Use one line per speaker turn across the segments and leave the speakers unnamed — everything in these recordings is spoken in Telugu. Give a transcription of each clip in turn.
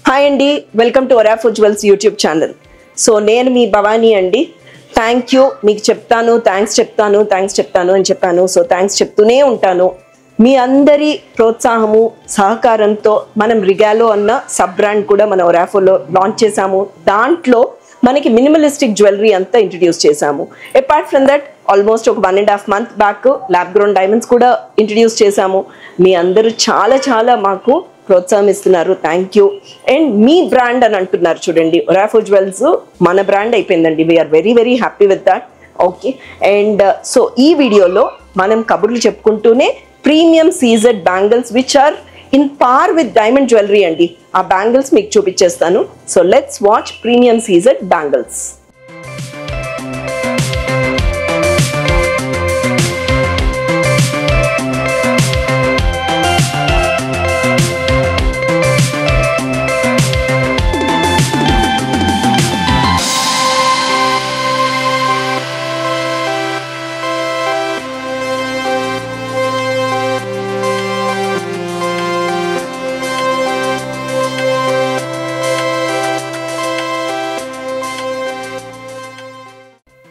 హాయ్ అండి, welcome to ఒరాఫో jewels YouTube channel. So నేను మీ భవానీ అండి. Thank you. మీకు థ్యాంక్స్ చెప్తాను అని చెప్పాను. సో థ్యాంక్స్ చెప్తూనే ఉంటాను. మీ అందరి ప్రోత్సాహము సహకారంతో మనం రిగాలో అన్న సబ్ బ్రాండ్ కూడా మన ఒరాఫోలో లాంచ్ చేశాము. దాంట్లో మనకి మినిమలిస్టిక్ జ్యువెలరీ అంతా ఇంట్రడ్యూస్ చేశాము. అపార్ట్ ఫ్రమ్ దట్ ఆల్మోస్ట్ ఒక 1.5 months back lab grown diamonds కూడా ఇంట్రడ్యూస్ చేశాము. మీ అందరూ చాలా మాకు ప్రోత్సాహం ఇస్తున్నారు. Thank you. అండ్ మీ బ్రాండ్ అని అంటున్నారు చూడండి, ఒరాఫో జ్యువెల్స్ మన బ్రాండ్ అయిపోయిందండి. We are very happy with that. Okay. And so ఈ వీడియోలో మనం కబుర్లు చెప్పుకుంటూనే premium CZ bangles which are in par with diamond jewellery అండి. ఆ బ్యాంగిల్స్ మీకు చూపించేస్తాను. So let's watch premium CZ bangles.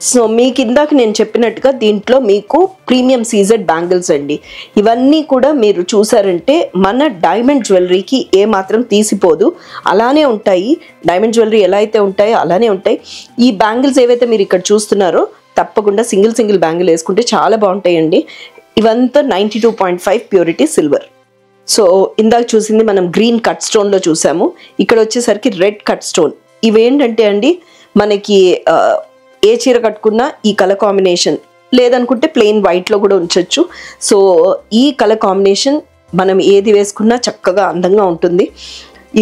So మీకు ఇందాక నేను చెప్పినట్టుగా దీంట్లో మీకు ప్రీమియం సీజెడ్ బ్యాంగిల్స్ అండి. ఇవన్నీ కూడా మీరు చూసారంటే మన డైమండ్ జ్యువెలరీకి ఏమాత్రం తీసిపోదు, అలానే ఉంటాయి. డైమండ్ జ్యువెలరీ ఎలా అయితే ఉంటాయో అలానే ఉంటాయి. ఈ బ్యాంగిల్స్ ఏవైతే మీరు ఇక్కడ చూస్తున్నారో తప్పకుండా సింగిల్ బ్యాంగిల్ వేసుకుంటే చాలా బాగుంటాయండి. ఇవంతా 92.5 ప్యూరిటీ సిల్వర్. సో ఇందాక చూసింది మనం గ్రీన్ కట్ స్టోన్లో చూసాము. ఇక్కడ వచ్చేసరికి రెడ్ కట్ స్టోన్. ఇవేంటంటే అండి మనకి ఏ చీర కట్టుకున్నా ఈ కలర్ కాంబినేషన్, లేదనుకుంటే ప్లెయిన్ వైట్లో కూడా ఉంచవచ్చు. సో ఈ కలర్ కాంబినేషన్ మనం ఏది వేసుకున్నా చక్కగా అందంగా ఉంటుంది.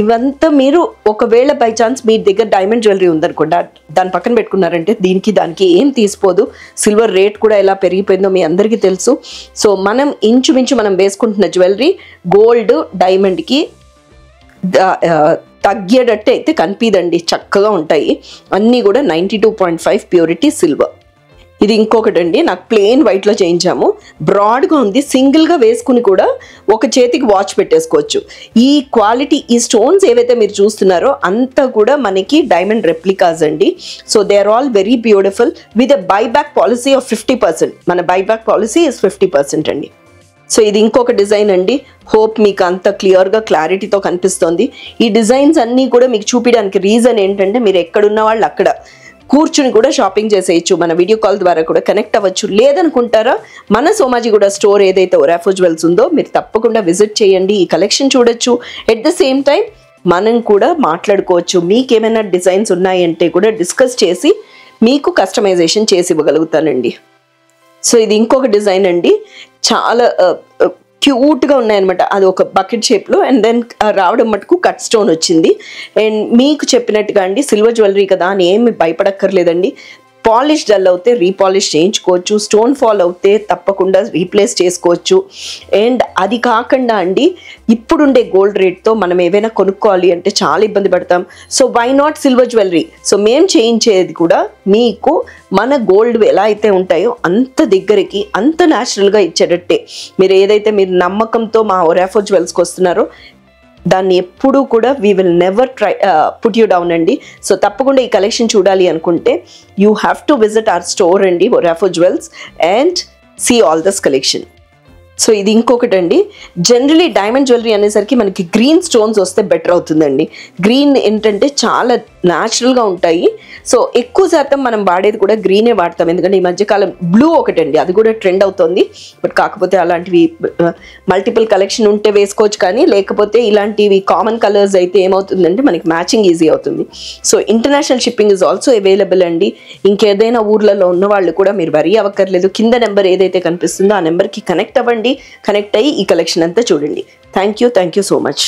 ఇవంతా మీరు ఒకవేళ బై ఛాన్స్ మీ దగ్గర డైమండ్ జ్యువెలరీ ఉందనుకోండి, దాని పక్కన పెట్టుకున్నారంటే దానికి ఏం తీసిపోదు. సిల్వర్ రేట్ కూడా ఎలా పెరిగిపోయిందో మీ అందరికీ తెలుసు. సో మనం ఇంచుమించు మనం వేసుకుంటున్న జ్యువెలరీ గోల్డ్ డైమండ్కి తగ్గేటట్టు అయితే కనిపిదండి. చక్కగా ఉంటాయి అన్నీ కూడా 92.5 ప్యూరిటీ సిల్వర్. ఇది ఇంకొకటి అండి, నాకు ప్లెయిన్ వైట్లో చేయించాము. బ్రాడ్గా ఉంది, సింగిల్గా వేసుకుని కూడా ఒక చేతికి వాచ్ పెట్టేసుకోవచ్చు. ఈ క్వాలిటీ, ఈ స్టోన్స్ ఏవైతే మీరు చూస్తున్నారో అంతా కూడా మనకి డైమండ్ రెప్లికాస్ అండి. So they are all very beautiful with a buyback policy of 50%. మన బైబ్యాక్ పాలసీ ఇస్ 50% అండి. సో ఇది ఇంకొక డిజైన్ అండి. హోప్ మీకు అంత క్లారిటీతో కనిపిస్తోంది. ఈ డిజైన్స్ అన్నీ కూడా మీకు చూపించడానికి రీజన్ ఏంటంటే మీరు ఎక్కడున్న వాళ్ళు అక్కడ కూర్చుని కూడా షాపింగ్ చేసేయచ్చు. మన వీడియో కాల్ ద్వారా కూడా కనెక్ట్ అవ్వచ్చు. లేదనుకుంటారా, మన సోమాజిగూడ స్టోర్ ఏదైతే ఒరాఫో జ్యువెల్స్ ఉందో మీరు తప్పకుండా విజిట్ చేయండి. ఈ కలెక్షన్ చూడొచ్చు. ఎట్ ద సేమ్ టైం మనం కూడా మాట్లాడుకోవచ్చు. మీకు ఏమైనా డిజైన్స్ ఉన్నాయంటే కూడా డిస్కస్ చేసి మీకు కస్టమైజేషన్ చేసి ఇవ్వగలుగుతానండి. సో ఇది ఇంకొక డిజైన్ అండి, చాలా క్యూట్గా ఉన్నాయన్నమాట. అది ఒక బకెట్ షేప్లో అండ్ దెన్ రావడం మటుకు కట్ స్టోన్ వచ్చింది. అండ్ మీకు చెప్పినట్టుగా అండి సిల్వర్ జ్యువెలరీ కదా అని ఏమి భయపడక్కర్లేదండి. పాలిష్ డల్ అవుతే రీపాలిష్ చేయించుకోవచ్చు, స్టోన్ ఫాల్ అవుతే తప్పకుండా రీప్లేస్ చేసుకోవచ్చు. అండ్ అది కాకుండా అండి ఇప్పుడుండే గోల్డ్ రేట్తో మనం ఏవైనా కొనుక్కోవాలి అంటే చాలా ఇబ్బంది పడతాం. So why not silver jewellery? So మేము చేయించేది కూడా మీకు మన గోల్డ్ ఎలా అయితే ఉంటాయో అంత దగ్గరికి అంత న్యాచురల్గా ఇచ్చేటట్టే. మీరు ఏదైతే మీరు నమ్మకంతో మా ఒరాఫో జ్యువెల్స్కి వస్తున్నారో దాన్ని ఎప్పుడూ కూడా we will never put you down అండి. సో తప్పకుండా ఈ కలెక్షన్ చూడాలి అనుకుంటే you have to visit our store అండి, Orafo Jewels, and see all this collection. So ఇది ఇంకొకటి అండి, జనరలీ డైమండ్ జ్యువెలరీ అనేసరికి మనకి గ్రీన్ స్టోన్స్ వస్తే బెటర్ అవుతుందండి. గ్రీన్ ఏంటంటే చాలా న్యాచురల్గా ఉంటాయి. సో ఎక్కువ శాతం మనం వాడేది కూడా గ్రీనే వాడతాం, ఎందుకంటే ఈ మధ్యకాలం బ్లూ ఒకటండి, అది కూడా ట్రెండ్ అవుతుంది. బట్ కాకపోతే అలాంటివి మల్టిపుల్ కలెక్షన్ ఉంటే వేసుకోవచ్చు, కానీ లేకపోతే ఇలాంటివి కామన్ కలర్స్ అయితే ఏమవుతుందంటే మనకి మ్యాచింగ్ ఈజీ అవుతుంది. So international shipping is also available అండి. ఇంకేదైనా ఊర్లలో ఉన్న వాళ్ళు కూడా మీరు వరీ అవ్వక్కర్లేదు. కింద నెంబర్ ఏదైతే కనిపిస్తుందో ఆ నెంబర్కి కనెక్ట్ అవ్వండి. కనెక్ట్ అయ్యి ఈ కలెక్షన్ అంతా చూడండి. Thank you so much.